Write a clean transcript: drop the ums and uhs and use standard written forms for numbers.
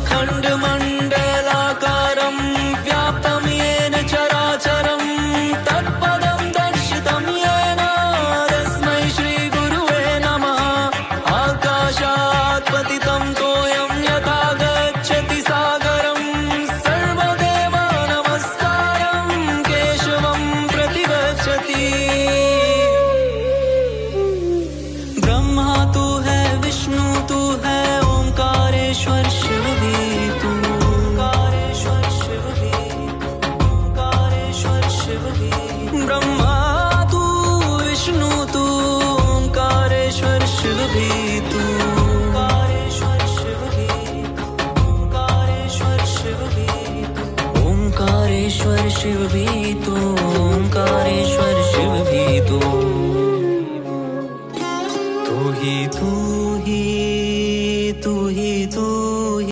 खण्डमण्डलाकारं व्याप्तं येन चराचरं तत्पदं दर्शितं येन तस्मै श्रीगुरुवे नमः। आकाशात् पतितं तोयं यथा गच्छति सागरं सर्वदेवा नमस्कारं केशवं प्रति गच्छति। ब्रह्मा तू है, विष्णु तू है, ओंकारेश्वर शिव भी तू। ओंकारेश्वर शिव भी, ओंकारेश्वर शिव भी। ब्रह्मा तू, विष्णु तू, ओंकारेश्वर शिव भी तू। ओंकारेश्वर शिव भी, ओंकारेश्वर शिव भी तू। ओंकारेश्वर शिव भी तू, ओंकारेश्वर शिव भी तू।